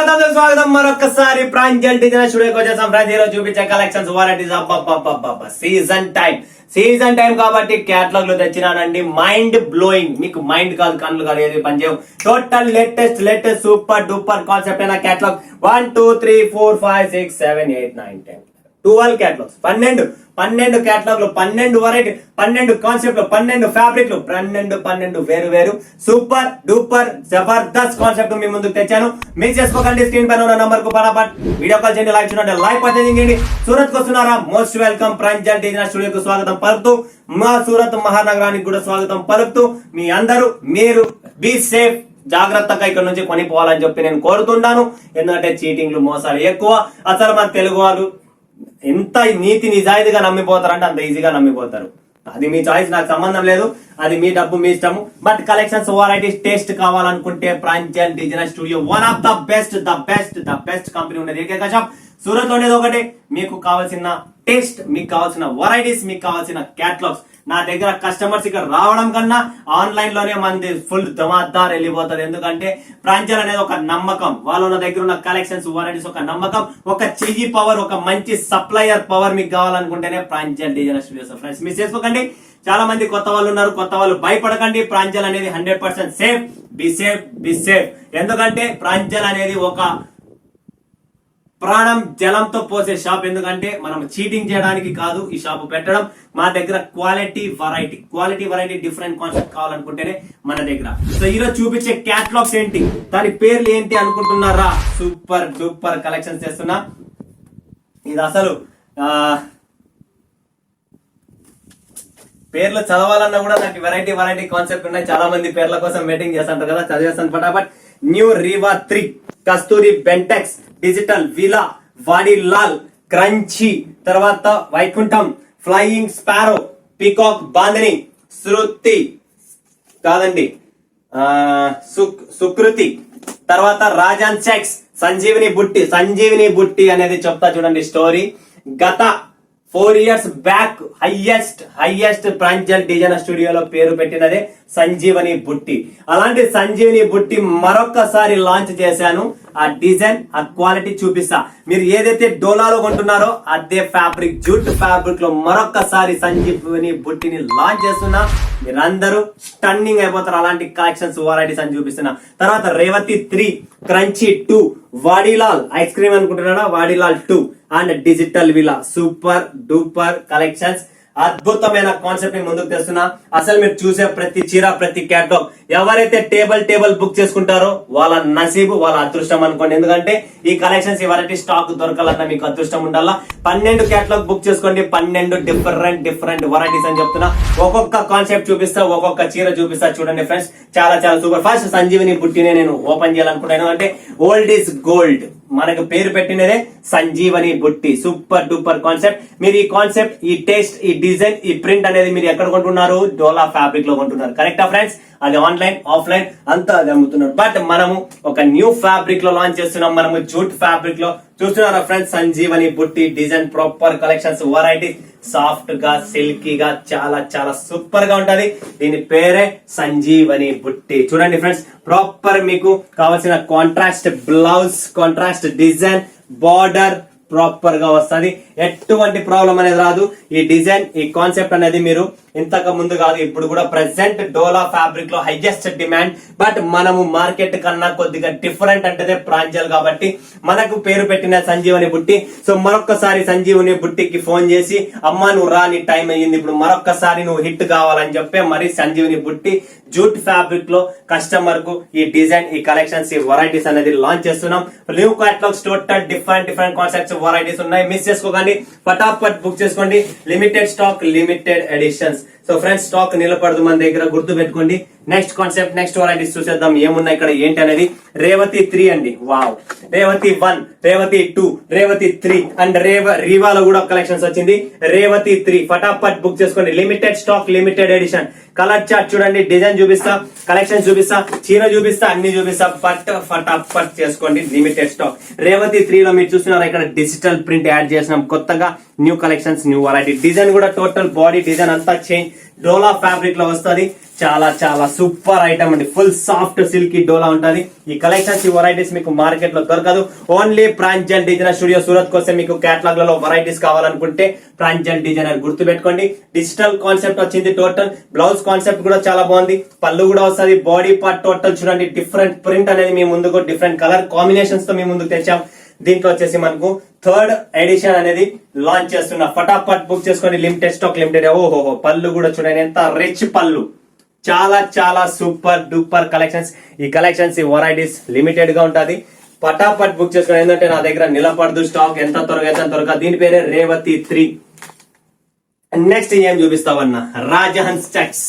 స్వాగతం మరొకసారి ప్రాంజల్ డిజైన్ స్టూడియోకి వచ్చేసాం. ఫ్రెండ్స్ ఈ రోజు చూపించే కలెక్షన్స్ వారైటీస్ సీజన్ టైం కాబట్టి క్యాటలాగ్ లో తెచ్చినానండి. మైండ్ బ్లోయింగ్, మీకు మైండ్ కాదు కళ్ళు కాదు ఏది పనిచేయం. Total latest super duper concept అయిన క్యాటలాగ్ 1 2 3 4 5 6 7 8 9 10 12 క్యాటలాగ్స్, 12 క్యాటలాగ్లు, 12 వెరైటీ, 12 కాన్సెప్ట్లు, 12 ఫ్యాబ్రిక్లు, 12 వేరు సూపర్ డూపర్ జబర్దస్త్ కాన్సెప్ట్ మీ ముందుకు తెచ్చాను. మిస్ చేసుకోకండి. స్క్రీన్ పైన ఉన్న నంబర్ కు ఫటాఫట్ వీడియో కాల్ చేయండి. లైక్ చూడండి, లైక్ పర్చేసింగ్ చేయండి. సూరత్ కు వస్తున్నారా? Most welcome. ప్రాంజల్ డిజైన్ స్టూడియోకు స్వాగతం పలుకుతూ, మా సూరత్ మహానగరానికి కూడా స్వాగతం పలుకుతూ, మీ అందరూ మీరు బీ సేఫ్, జాగ్రత్తగా ఇక్కడ నుంచి కొనిపోవాలని చెప్పి నేను కోరుతుంటాను. ఎందుకంటే చీటింగ్లు మోసాలు ఎక్కువ. అసలు మన తెలుగు వాళ్ళు ఎంత నీతి నిజాయితీగా నమ్మిపోతారంటే అంత ఈజీగా నమ్మిపోతారు. అది మీ చాయిస్, నాకు సంబంధం లేదు. అది మీ డబ్బు, మీ ఇష్టము. బట్ కలెక్షన్స్ వెరైటీస్ టేస్ట్ కావాలనుకుంటే Pranjal design studio one of the best company ఉన్నది. ఏకైక షాప్ సూరత్ లో ఉండేది ఒకటే. మీకు కావాల్సిన టేస్ట్, మీకు కావాల్సిన వెరైటీస్, మీకు కావాల్సిన క్యాటలాగ్స్ నా దగ్గర కస్టమర్స్ ఇక్కడ రావడం కన్నా ఆన్లైన్ లోనే మంది ఫుల్ ధమాదార్ వెళ్ళిపోతుంది. ఎందుకంటే ప్రాంజల్ అనేది ఒక నమ్మకం, వాళ్ళ దగ్గర ఉన్న కలెక్షన్స్ వెరైటీస్ ఒక నమ్మకం, ఒక చెయ్యి పవర్, ఒక మంచి సప్లయర్ పవర్ మీకు కావాలనుకుంటేనే Pranjal design studios. Friends miss చేసుకోకండి. చాలా మంది కొత్త వాళ్ళు ఉన్నారు, కొత్త వాళ్ళు భయపడకండి. ప్రాంజల్ అనేది 100% సేఫ్. Be safe. ఎందుకంటే ప్రాంజల్ అనేది ఒక ప్రాణం జలంతో పోసే షాప్. ఎందుకంటే మనం చీటింగ్ చేయడానికి కాదు ఈ షాప్ పెట్టడం. మా దగ్గర క్వాలిటీ వెరైటీ డిఫరెంట్ కాన్సెప్ట్ కావాలనుకుంటేనే మన దగ్గర. సో ఈరోజు చూపించే క్యాటలాగ్స్ ఏంటి, దాని పేర్లు ఏంటి అనుకుంటున్నారా? సూపర్ డూపర్ కలెక్షన్స్ చేస్తున్నా. ఇది అసలు పేర్లు చదవాలన్నా కూడా నాకు వెరైటీ కాన్సెప్ట్ ఉన్నాయి. చాలా మంది పేర్ల కోసం వెయిటింగ్ చేస్తుంటారు కదా, చదివేస్తాను ఫటాఫట్. న్యూ రీవా 3, Kasturi Bentex, digital villa, Vadilal, crunchy, తర్వాత Vaikuntham, flying sparrow, peacock bandhani, Shruti కాదండి సుకృతి, తర్వాత రాజాన్ సెక్స్, సంజీవిని బుట్టి అనేది చెప్తా చూడండి స్టోరీ. గత 4 years back highest Pranjal design స్టూడియోలో పేరు పెట్టినదే సంజీవని బుట్టి. అలాంటి సంజీవని బుట్టి మరొకసారి లాంచ్ చేశాను. ఆ డిజైన్, ఆ క్వాలిటీ చూపిస్తా. మీరు ఏదైతే డోలాలో కొంటున్నారో అదే ఫ్యాబ్రిక్, జూట్ ఫ్యాబ్రిక్ లో మరొకసారి సంజీవని బుట్టిని లాంచ్ చేస్తున్నా. మీరందరూ స్టన్నింగ్ అయిపోతారు. అలాంటి కలెక్షన్స్ వెరైటీస్ అని చూపిస్తున్నా. తర్వాత Revathi 3, crunchy 2, Vadilal ice cream అనుకుంటున్నారా, Vadilal 2 and digital villa. Super duper collections, అద్భుతమైన కాన్సెప్ట్ ని ముందుకు తెస్తున్నా. అసలు మీరు చూసే ప్రతి చీర, ప్రతి క్యాటలాగ్ ఎవరైతే టేబుల్ బుక్ చేసుకుంటారో వాళ్ళ నసీబు, వాళ్ళ అదృష్టం అనుకోండి. ఎందుకంటే ఈ కలెక్షన్స్ ఎవరైతే స్టాక్ దొరకాలన్నా మీకు అదృష్టం ఉండాలా. 12 క్యాటలాగ్ బుక్ చేసుకోండి. 12 డిఫరెంట్ వెరైటీస్ అని చెప్తున్నా. ఒక్కొక్క కాన్సెప్ట్ చూపిస్తా, ఒక్కొక్క చీర చూపిస్తా. చూడండి ఫ్రెండ్స్, చాలా సూపర్. ఫస్ట్ సంజీవని బుట్టినే నేను ఓపెన్ చేయాలనుకుంటాను. అంటే ఓల్డ్ ఈజ్ గోల్డ్, మనకు పేరు పెట్టినదే సంజీవని బుట్టి. Super duper concept. మీరు ఈ కాన్సెప్ట్, ఈ టేస్ట్, ఈ డిజైన్, ఈ ప్రింట్ అనేది మీరు ఎక్కడ కొంటున్నారు? డోలా ఫ్యాబ్రిక్ లో కొంటున్నారు. కరెక్టా ఫ్రెండ్స్? అది ఆన్లైన్ ఆఫ్లైన్ అంతా అది అమ్ముతున్నారు. బట్ మనము ఒక న్యూ ఫ్యాబ్రిక్ లో లాంచ్ చేస్తున్నాం. మనము జూట్ ఫ్యాబ్రిక్ లో చూస్తున్నారా ఫ్రెండ్స్? సంజీవని బుట్టి design, proper collections, variety, soft గా, సిల్కీగా, చాలా సూపర్ గా ఉంటది. దీని పేరే సంజీవని బుట్టి. చూడండి ఫ్రెండ్స్, ప్రాపర్ మీకు కావాల్సిన contrast blouse, contrast design, border proper గా వస్తుంది. ఎటువంటి ప్రాబ్లం అనేది రాదు. ఈ డిజైన్, ఈ కాన్సెప్ట్ అనేది మీరు ఇంతకు ముందు కాదు, ఇప్పుడు కూడా ప్రెసెంట్ డోలా ఫ్యాబ్రిక్ లో హైయెస్ట్ డిమాండ్. బట్ మనము మార్కెట్ కన్నా కొద్దిగా డిఫరెంట్ అంటే ప్రాంజల్ కాబట్టి మనకు పేరు పెట్టిన సంజీవని బుట్టి. సో మరొకసారి సంజీవని బుట్టికి ఫోన్ చేసి, అమ్మా నువ్వు రా, నీ టైం అయ్యింది, ఇప్పుడు మరొకసారి నువ్వు హిట్ కావాలని చెప్పి మరి సంజీవని బుట్టి జూట్ ఫ్యాబ్రిక్ లో కస్టమర్ కు ఈ డిజైన్, ఈ కలెక్షన్స్, ఈ వెరైటీస్ అనేది లాంచ్ చేస్తున్నాం. New catalogues, total different concepts, varieties ఉన్నాయి. మిస్ చేసుకోకండి, ఫటాఫట్ బుక్ చేసుకోండి. Limited stock, limited editions. So friends, stock నిలబడదు మన దగ్గర, గుర్తు పెట్టుకోండి. నెక్స్ట్ కాన్సెప్ట్, నెక్స్ట్ వెరైటీస్ చూసేద్దాం ఏమున్నాయి ఇక్కడ ఏంటి అనేది. రేవతి 3 అండి, వావ్. రేవతి 1, రేవతి 2, రేవతి 3 అండ్ రీవాలో కూడా కలెక్షన్స్ వచ్చింది. రేవతి 3 ఫటాఫట్ బుక్ చేసుకోండి. Limited stock, limited edition. Colour chart చూడండి, డిజైన్ చూపిస్తా, కలెక్షన్ చూపిస్తా, చీర చూపిస్తా, అన్ని చూపిస్తా. ఫటాఫట్ చేసుకోండి. Limited stock. రేవతి 3 లో మీరు చూస్తున్నారా, ఇక్కడ డిజిటల్ ప్రింట్ యాడ్ చేసినాం కొత్తగా. New collections, new variety. Design కూడా టోటల్ బాడీ డిజైన్ అంతా డోలా ఫ్యాబ్రిక్ లో వస్తుంది. చాలా చాలా సూపర్ ఐటమ్ అండి. ఫుల్ సాఫ్ట్ సిల్కీ డోలా ఉంటది. ఈ కలెక్షన్స్, ఈ వెరైటీస్ మీకు మార్కెట్ లో దొరకదు. Only Pranjal designer studio Surat కోసం మీకు కేటలాగ్ లలో వెరైటీస్ కావాలనుకుంటే ప్రాంజల్ డిజైనర్ గుర్తు పెట్టుకోండి. డిజిటల్ కాన్సెప్ట్ వచ్చింది. టోటల్ బ్లౌజ్ కాన్సెప్ట్ కూడా చాలా బాగుంది. పళ్ళు కూడా వస్తుంది. బాడీ పార్ట్ టోటల్ చూడండి, డిఫరెంట్ ప్రింట్ అనేది మీ ముందుకు, డిఫరెంట్ కలర్ కాంబినేషన్స్ తో మీ ముందుకు తెచ్చాం. దీంట్లో వచ్చేసి మనకు థర్డ్ ఎడిషన్ అనేది లాంచ్ చేస్తున్నా. ఫటాఫట్ బుక్ చేసుకోండి. Limited stock, limited. ఓహో, పళ్ళు కూడా చూడండి ఎంత రిచ్ పళ్ళు. చాలా చాలా సూపర్ డూపర్ కలెక్షన్స్. ఈ కలెక్షన్స్, ఈ వెరైటీస్ లిమిటెడ్ గా ఉంటది. పటాపట్ బుక్ చేసుకోండి. ఎందుకంటే నా దగ్గర నిలబడదు స్టాక్. ఎంత త్వరగా దీని పేరే రేవతి 3. నెక్స్ట్ ఏం చూపిస్తావన్నా, రాజహన్స్ చెక్స్.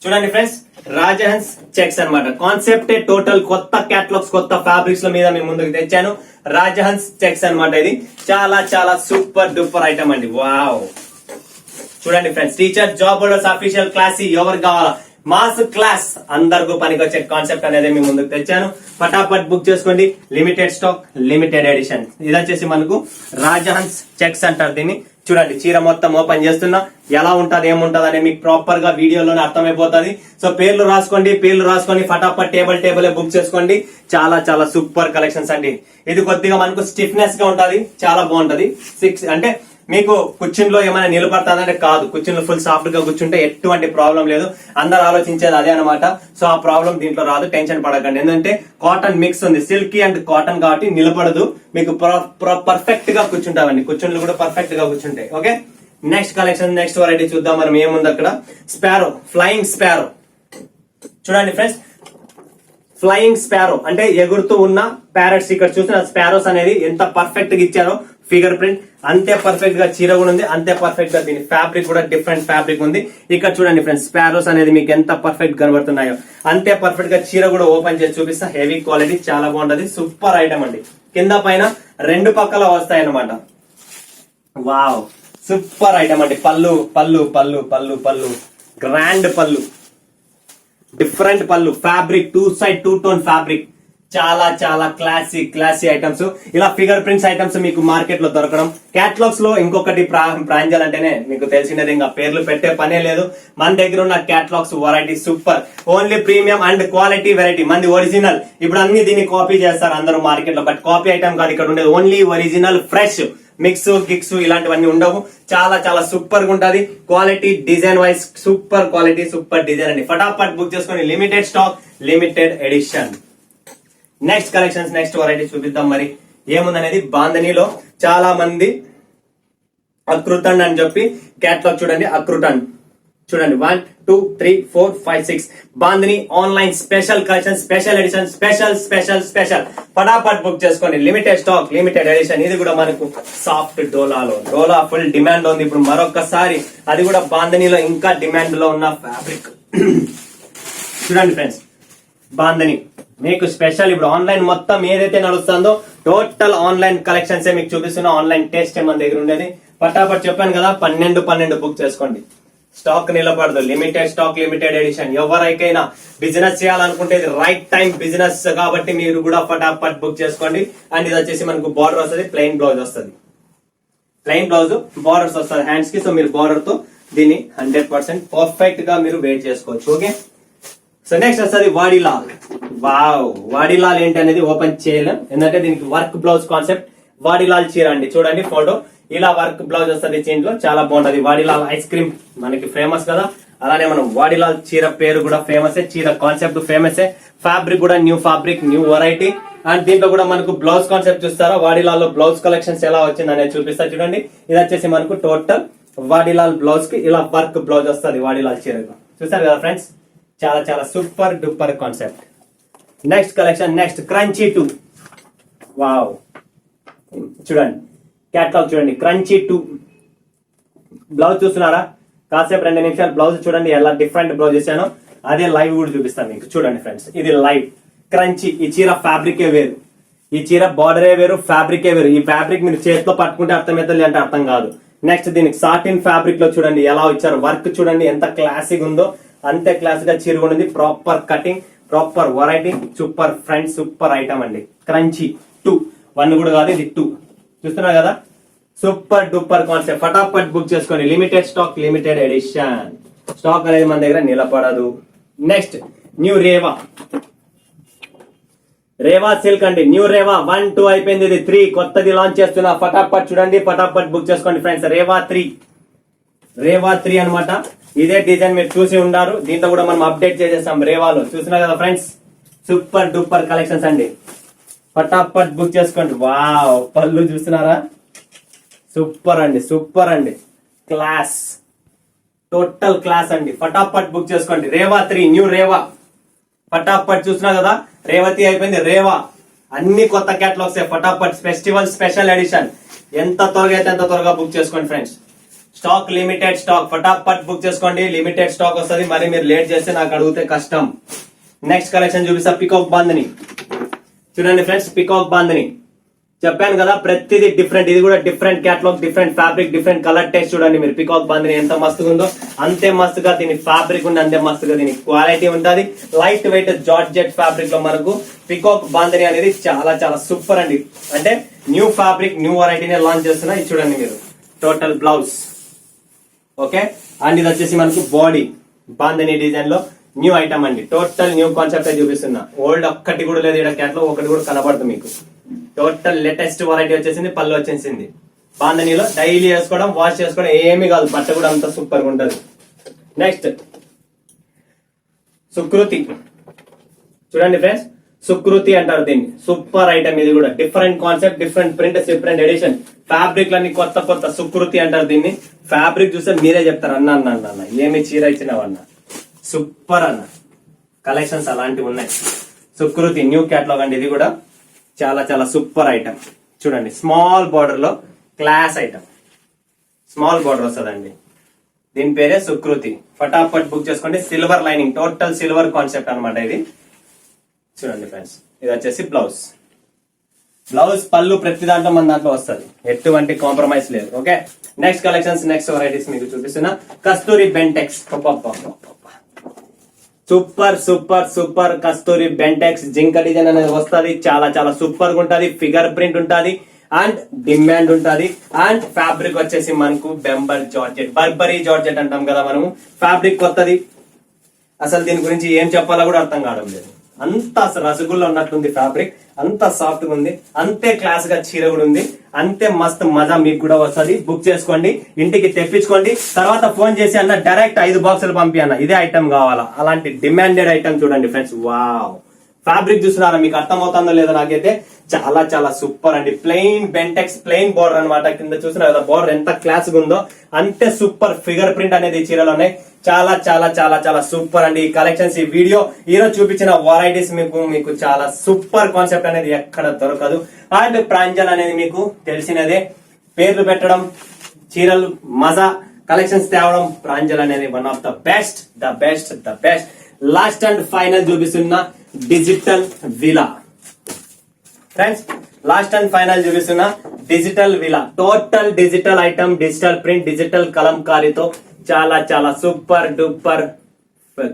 చూడండి ఫ్రెండ్స్, రాజహన్స్ చెక్స్ అన్నమాట. కాన్సెప్ట్ టోటల్ కొత్త క్యాటలాగ్స్, కొత్త ఫ్యాబ్రిక్స్ మీద మీ ముందుకు తెచ్చాను. రాజహన్స్ చెక్స్ అన్నమాట. ఇది చాలా చాలా సూపర్ డూపర్ ఐటమ్ అండి. వావ్, చూడండి friends, teacher job holders official class, ఎవరు కావాలా మాస్ క్లాస్ అందరికీ పనికొచ్చే కాన్సెప్ట్ అనేది మీ ముందుకు తెచ్చాను. ఫటాఫట్ బుక్ చేసుకోండి. Limited stock, limited edition. ఇది వచ్చేసి మనకు రాజహన్స్ చెక్స్ అంటారు దీన్ని. చూడండి, చీర మొత్తం ఓపెన్ చేస్తున్నా. ఎలా ఉంటది, ఏముంటది అని మీకు ప్రాపర్ గా వీడియోలోనే అర్థమైపోతుంది. సో పేర్లు రాసుకొని ఫటాఫట్ టేబుల్ బుక్ చేసుకోండి. చాలా చాలా సూపర్ కలెక్షన్స్ అండి. ఇది కొద్దిగా మనకు స్టిఫ్నెస్ గా ఉంటది, చాలా బాగుంటది. 6 అంటే మీకు కుర్చీలో ఏమైనా నిలబడతాదంటే కాదు. కుర్చీలో ఫుల్ సాఫ్ట్ గా కూర్చుంటే ఎటువంటి ప్రాబ్లం లేదు. అందరు ఆలోచించేది అదే అనమాట. సో ఆ ప్రాబ్లం దీంట్లో రాదు, టెన్షన్ పడకండి. ఎందుకంటే కాటన్ మిక్స్ ఉంది, సిల్కీ అండ్ కాటన్ కాబట్టి నిలబడదు. మీకు పర్ఫెక్ట్ గా కూర్చుంటామండి. కుర్చీలు కూడా పర్ఫెక్ట్ గా కూర్చుంటాయి. Okay, next collection, next variety చూద్దాం మనం. ఏముంది అక్కడ, స్పారో, ఫ్లయింగ్ స్పారో. చూడండి ఫ్రెండ్స్, ఫ్లయింగ్ స్పారో అంటే ఎగురుతూ ఉన్న ప్యారెట్స్. ఇక్కడ చూసిన స్పారోస్ అనేది ఎంత పర్ఫెక్ట్ గా ఇచ్చారో, ఫిగర్ ప్రింట్ అంతే పర్ఫెక్ట్ గా చీర కూడా ఉంది, అంతే పర్ఫెక్ట్ గా దీని ఫ్యాబ్రిక్ కూడా డిఫరెంట్ ఫ్యాబ్రిక్ ఉంది. ఇక్కడ చూడండి ఫ్రెండ్స్, స్పారోస్ అనేది మీకు ఎంత పర్ఫెక్ట్ కనబడుతున్నాయో అంతే పర్ఫెక్ట్ గా చీర కూడా ఓపెన్ చేసి చూపిస్తా. హెవీ క్వాలిటీ, చాలా బాగుంటది. సూపర్ ఐటమ్ అండి. కింద పైన 2 పక్కల వస్తాయి అన్నమాట. వావ్, సూపర్ ఐటమ్ అండి. పళ్ళు గ్రాండ్ పళ్ళు, డిఫరెంట్ పళ్ళు, ఫ్యాబ్రిక్ 2 సైడ్ 2 టోన్ ఫ్యాబ్రిక్. చాలా చాలా క్లాసీ ఐటమ్స్. ఇలా ఫిగర్ ప్రింట్స్ ఐటమ్స్ మీకు మార్కెట్ లో దొరకడం. క్యాటలాగ్స్ లో ఇంకొకటి ప్రాంజల్ అంటేనే మీకు తెలిసినది, ఇంకా పేర్లు పెట్టే పనే లేదు. మన దగ్గర ఉన్న catalogues variety super. Only premium and quality variety. మంది ఒరిజినల్. ఇప్పుడు అన్ని దీన్ని కాపీ చేస్తారు అందరూ మార్కెట్ లో, బట్ కాపీ ఐటమ్ కాదు ఇక్కడ ఉండేది. Only original fresh. మిక్స్ గిక్స్ ఇలాంటివన్నీ ఉండవు. చాలా చాలా సూపర్ గా ఉంటది. Quality, design wise super quality, super design అండి. ఫటాఫట్ బుక్ చేసుకుని. Limited stock, limited edition. Next collections, next variety చూపిద్దాం. మరి ఏముందనేది, బాంధనీలో చాలా మంది అక్రుటన్ అని చెప్పి క్యాటలాగ్ చూడండి. అక్రుటన్ చూడండి, 1 2 3 4 5 6 bandhani online special collection, special edition, special. ఫటాఫట్ బుక్ చేసుకోండి. Limited stock, limited edition. ఇది కూడా మనకు సాఫ్ట్ డోలా ఫుల్ డిమాండ్ లో ఉంది ఇప్పుడు మరొకసారి. అది కూడా బాంధనీలో ఇంకా డిమాండ్ లో ఉన్న ఫ్యాబ్రిక్. చూడండి ఫ్రెండ్స్, బాంధనీ మీకు స్పెషల్. ఇప్పుడు ఆన్లైన్ మొత్తం ఏదైతే నడుస్తుందో టోటల్ ఆన్లైన్ కలెక్షన్స్ మీకు చూపిస్తున్నా. ఆన్లైన్ టెస్ట్ మన దగ్గర ఉండేది. ఫటాఫట్ చెప్పాను కదా, 12 బుక్ చేసుకోండి. స్టాక్ నిలబడదు. Limited stock, limited edition. ఎవరికైనా బిజినెస్ చేయాలనుకుంటే ఇది రైట్ టైం బిజినెస్ కాబట్టి మీరు కూడా ఫటాఫట్ బుక్ చేసుకోండి. అండ్ ఇది వచ్చేసి మనకు బార్డర్ వస్తుంది, ప్లెయిన్ బ్లౌజ్ వస్తుంది. ప్లెయిన్ బ్లౌజ్, బార్డర్స్ వస్తుంది హ్యాండ్స్ కి. సో మీరు బార్డర్ తో దీన్ని 100% పర్ఫెక్ట్ గా మీరు వెయిట్ చేసుకోవచ్చు. ఓకే, సో నెక్స్ట్ వస్తుంది వాడిలాల్. వావ్, వాడిలాల్ ఏంటి అనేది ఓపెన్ చేయలేం, ఎందుకంటే దీనికి వర్క్ బ్లౌజ్ కాన్సెప్ట్. వాడిలాల్ చీర అండి. చూడండి ఫోటో, ఇలా వర్క్ బ్లౌజ్ వస్తుంది చేంజ్ లో. చాలా బాగుంటది. వాడిలాల్ ఐస్ క్రీమ్ మనకి ఫేమస్ కదా, అలానే మనం వాడిలాల్ చీర పేరు కూడా ఫేమస్. చీర కాన్సెప్ట్ ఫేమస్. ఫ్యాబ్రిక్ కూడా new fabric, new variety. And దీంట్లో కూడా మనకు బ్లౌజ్ కాన్సెప్ట్ చూస్తారా, వాడిలాల్ బ్లౌజ్ కలెక్షన్స్ ఎలా వచ్చింది అనేది చూపిస్తా. చూడండి, ఇది వచ్చేసి మనకు టోటల్ వాడిలాల్ బ్లౌజ్ కి ఇలా వర్క్ బ్లౌజ్ వస్తుంది వాడిలాల్ చీరకు. చూస్తారు కదా ఫ్రెండ్స్, చాలా చాలా super duper concept. Next collection, next crunchy 2. Wow, చూడండి క్యాటలాగ్ చూడండి. క్రంచీ 2 బ్లౌజ్ చూస్తున్నారా, కాసేపు 2 నిమిషాలు బ్లౌజ్ చూడండి ఎలా డిఫరెంట్ బ్లౌజ్ చేశాను. అదే లైవ్ కూడా చూపిస్తాను మీకు. చూడండి ఫ్రెండ్స్, ఇది లైవ్ క్రంచీ. ఈ చీర ఫ్యాబ్రికే వేరు, ఈ చీర బార్డరే వేరు, ఫ్యాబ్రికే వేరు. ఈ ఫ్యాబ్రిక్ మీరు చేతిలో పట్టుకుంటే అర్థమవుతుంది అంటే అర్థం కాదు. నెక్స్ట్ దీనికి సాటిన్ ఫ్యాబ్రిక్ లో చూడండి ఎలా ఇచ్చారు. వర్క్ చూడండి ఎంత క్లాసిక్ ఉందో, అంతే క్లాస్ గా చీర కూడా ఉంది. Proper cutting, proper variety, super friend, super item అండి. క్రంచీ 2, 1 కూడా కాదు, ఇది 2. చూస్తున్నారు కదా, సూపర్ డూపర్ కాన్సెప్ట్. ఫటాఫట్ బుక్ చేసుకొని. Limited stock, limited edition. Stock అనేది మన దగ్గర నిలబడదు. నెక్స్ట్ న్యూ రేవా సిల్క్ అండి. న్యూ రేవా 1, 2 అయిపోయింది. ఇది 3 కొత్తది లాంచ్ చేస్తున్నా. ఫటాఫట్ చూడండి, ఫటాఫట్ బుక్ చేసుకోండి ఫ్రెండ్స్. రేవా 3 అన్నమాట. ఇదే డిజైన్ మీరు చూసి ఉన్నారు. దీంట్లో కూడా మనం అప్డేట్ చేసేస్తాం. రేవాలో చూసినా కదా ఫ్రెండ్స్, సూపర్ డూపర్ కలెక్షన్స్ అండి. ఫటాఫట్ బుక్ చేసుకోండి. వావ్, పళ్ళు చూస్తున్నారా, సూపర్ అండి, క్లాస్, టోటల్ క్లాస్ అండి. ఫటాఫట్ బుక్ చేసుకోండి. రేవా 3 న్యూ రేవా. ఫటాఫట్ చూసినా కదా, రేవతి అయిపోయింది, రేవా. అన్ని కొత్త క్యాటలాగ్స్. ఫటాఫట్ ఫెస్టివల్ స్పెషల్ ఎడిషన్. ఎంత త్వరగా అయితే అంత త్వరగా బుక్ చేసుకోండి ఫ్రెండ్స్. Stock limited stock. ఫటాఫట్ బుక్ చేసుకోండి. లిమిటెడ్ స్టాక్ వస్తుంది. మరి మీరు లేట్ చేస్తే నాకు అడిగితే కష్టం. నెక్స్ట్ కలెక్షన్ చూపిస్తా. పికాక్ బాందని చూడండి ఫ్రెండ్స్. పికాక్ బాందని చెప్పాను కదా, ప్రతిదీ డిఫరెంట్. ఇది కూడా different catalogue, different fabric, different colour taste. చూడండి మీరు, పికాక్ బాందని ఎంత మస్తుగా ఉందో, అంతే మస్తుగా దీని ఫ్యాబ్రిక్ ఉంది, అంతే మస్తుగా దీని క్వాలిటీ ఉంటుంది. లైట్ వెయిట్ జార్జెట్ ఫ్యాబ్రిక్ లో మనకు పికాక్ బాందని అనేది చాలా చాలా సూపర్ అండి. అంటే న్యూ ఫ్యాబ్రిక్, న్యూ వెరైటీనే లాంచ్ చేస్తున్నా. ఇది చూడండి మీరు, టోటల్ బ్లౌజ్. ఓకే, అండ్ ఇది వచ్చేసి మనకు బాడీ బాందని డిజైన్ లో న్యూ ఐటమ్ అండి. టోటల్ న్యూ కాన్సెప్ట్ చూపిస్తున్నా. ఓల్డ్ ఒక్కటి కూడా లేదు ఇక్కడ క్యాటలాగ్, ఒకటి కూడా కనబడుతుంది మీకు. టోటల్ లేటెస్ట్ వెరైటీ వచ్చేసింది. పళ్ళు వచ్చేసింది. బాందనీలో డైలీ వేసుకోవడం, వాష్ చేసుకోవడం ఏమీ కాదు. బట్ట కూడా అంత సూపర్ గా ఉంటది. నెక్స్ట్ సుకృతి చూడండి ఫ్రెండ్స్, సుకృతి అంటారు దీన్ని. Super item. ఇది కూడా different concept, different print, different edition. Fabric లన్నీ కొత్త కొత్త. సుకృతి అంటారు దీన్ని. ఫ్యాబ్రిక్ చూస్తే మీరే చెప్తారు, అన్న ఏమి చీర ఇచ్చినావన్న, సూపర్ అన్న. కలెక్షన్స్ అలాంటివి ఉన్నాయి. సుకృతి న్యూ క్యాటలాగ్ అండి. ఇది కూడా చాలా చాలా సూపర్ ఐటమ్. చూడండి, స్మాల్ బార్డర్ లో క్లాస్ ఐటమ్. స్మాల్ బార్డర్ వస్తుందండి. దీని పేరే సుకృతి. ఫటాఫట్ బుక్ చేసుకోండి. Silver lining, total silver concept అనమాట ఇది. చూడండి ఫ్రెండ్స్, ఇది వచ్చేసి బ్లౌజ్. పళ్ళు ప్రతి దాంట్లో మన దాంట్లో వస్తుంది. ఎటువంటి కాంప్రమైజ్ లేదు. Okay, next collections, next varieties మీకు చూపిస్తున్నా. కస్తూరి బెంటెక్స్. సూపర్ కస్తూరి బెంటెక్స్ జింక డిజైన్ అనేది వస్తుంది. చాలా చాలా సూపర్ గా ఉంటది. ఫిగర్ ప్రింట్ ఉంటది అండ్ డిమాండ్ ఉంటది. అండ్ ఫ్యాబ్రిక్ వచ్చేసి మనకు బర్బరీ జార్జెట్ అంటాం కదా మనము. ఫ్యాబ్రిక్ కొత్తది. అసలు దీని గురించి ఏం చెప్పాలో కూడా అర్థం కావడం లేదు. అంత రసగుల్లా ఉన్నట్లుంది ఫ్యాబ్రిక్. అంత సాఫ్ట్ గా ఉంది. అంతే క్లాస్ గా చీర కూడా ఉంది. అంతే మస్తు మజా మీకు కూడా వస్తుంది. బుక్ చేసుకోండి, ఇంటికి తెప్పించుకోండి. తర్వాత ఫోన్ చేసి అన్న డైరెక్ట్ 5 బాక్సులు పంపి అన్న ఇదే ఐటమ్ కావాలా. అలాంటి డిమాండెడ్ ఐటమ్ చూడండి ఫ్రెండ్స్. వావ్, ఫ్యాబ్రిక్ చూస్తున్నారా, మీకు అర్థమవుతుందో లేదో నాకైతే. చాలా చాలా సూపర్ అండి. ప్లెయిన్ బెంటెక్స్, ప్లెయిన్ బోర్డర్ అనమాట. కింద చూస్తున్నారు కదా బోర్డర్ ఎంత క్లాస్ గా ఉందో, అంతే సూపర్ ఫిగర్ ప్రింట్ అనేది ఈ చీరలో ఉన్నాయి. చాలా చాలా చాలా చాలా సూపర్ అండి ఈ కలెక్షన్స్. ఈ వీడియో ఈరోజు చూపించిన వెరైటీస్ మీకు చాలా సూపర్ కాన్సెప్ట్ అనేది ఎక్కడ దొరకదు. అండ్ ప్రాంజల్ అనేది మీకు తెలిసినదే. పేర్లు పెట్టడం, చీరలు మజా, కలెక్షన్స్ తేవడం, ప్రాంజల్ అనేది one of the best. Last and final చూపిస్తున్న digital villa friends. Last and final చూపిస్తున్న digital villa. Total digital item, digital print, digital కలంకారీతో చాలా చాలా super duper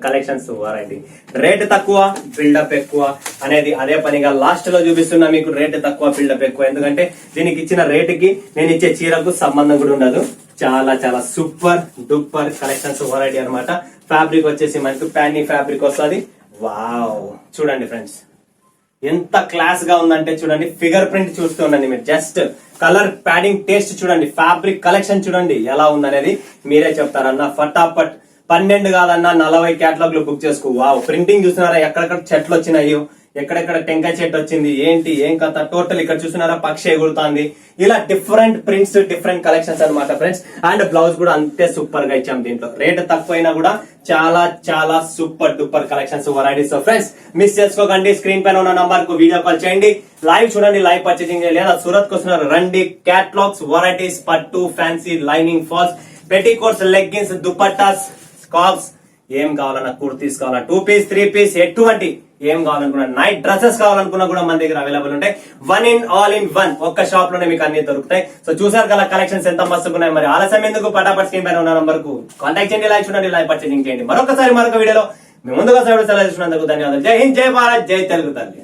collections variety. Rate తక్కువ, బిల్డప్ ఎక్కువ అనేది అదే పనిగా లాస్ట్ లో చూపిస్తున్నా మీకు. రేట్ తక్కువ, బిల్డప్ ఎక్కువ. ఎందుకంటే దీనికి ఇచ్చిన రేటుకి నేను ఇచ్చే చీరకు సంబంధం కూడా ఉండదు. చాలా చాలా సూపర్ డూపర్ కలెక్షన్స్ వెరైటీ అనమాట. ఫ్యాబ్రిక్ వచ్చేసి మనకు ప్యానీ ఫ్యాబ్రిక్ వస్తుంది. వావ్, చూడండి ఫ్రెండ్స్ ఎంత క్లాస్ గా ఉందంటే చూడండి. ఫిగర్ ప్రింట్ చూస్తూ ఉండండి మీరు. జస్ట్ కలర్ ప్యాడింగ్ టేస్ట్ చూడండి. ఫ్యాబ్రిక్ కలెక్షన్ చూడండి ఎలా ఉందనేది మీరే చెప్తారన్న. ఫటాఫట్ 12 కాదన్నా 40 క్యాటలాగ్ బుక్ చేసుకో. వావ్, ప్రింటింగ్ చూస్తున్నారా, ఎక్కడెక్కడ చెట్లు వచ్చినాయో, ఎక్కడెక్కడ టెంకాయ చెట్టు వచ్చింది, ఏంటి ఏం కథ. టోటల్ ఇక్కడ చూస్తున్నారా పక్షి ఎగురుతుంది. ఇలా డిఫరెంట్ ప్రింట్స్, డిఫరెంట్ కలెక్షన్స్ అనమాట ఫ్రెండ్స్. అండ్ బ్లౌజ్ కూడా అంతే సూపర్ గా ఇచ్చాం. దీంట్లో రేట్ తక్కువైనా కూడా చాలా చాలా super duper collections varieties. Friends miss చేసుకోకండి. స్క్రీన్ పైన ఉన్న నంబర్ కు వీడియో కాల్ చేయండి. లైవ్ చూడండి, లైవ్ పర్చేసింగ్ లేదా సూరత్ కు వస్తున్నారు రండి. క్యాటలాగ్స్, వెరైటీస్, పట్టు, fancy, lining, falls, petticoats, leggings, dupattas, scarfs, ఏం కావాలన్నా, కుర్తీస్ కావాలన్నా, 2 పీస్ 3 పీస్ ఎటువంటి ఏం కావాలనుకున్నా, నైట్ డ్రెస్సెస్ కావాలనుకున్నా కూడా మన దగ్గర అవైలబుల్ ఉంటాయి. 1 in all in 1 ఒక్క షాప్ లోనే మీకు అన్ని దొరుకుతాయి. సో చూసారు కదా కలెక్షన్స్ ఎంత మస్తుకున్నాయి. మరి ఆలస్యం ఎందుకు, పటాపట్ స్క్రీన్ పైన ఉన్న నంబర్ కు కాంటాక్ట్ చేయండి, లైవ్ చూడండి, లైవ్ పర్చేసింగ్ చేయండి. మరొక వీడియోలో మీ ముందుగా సెలవు తీసుకున్నందుకు ధన్యవాదాలు. జై హింద్, జై భారత్, జై తెలుగు తల్లి.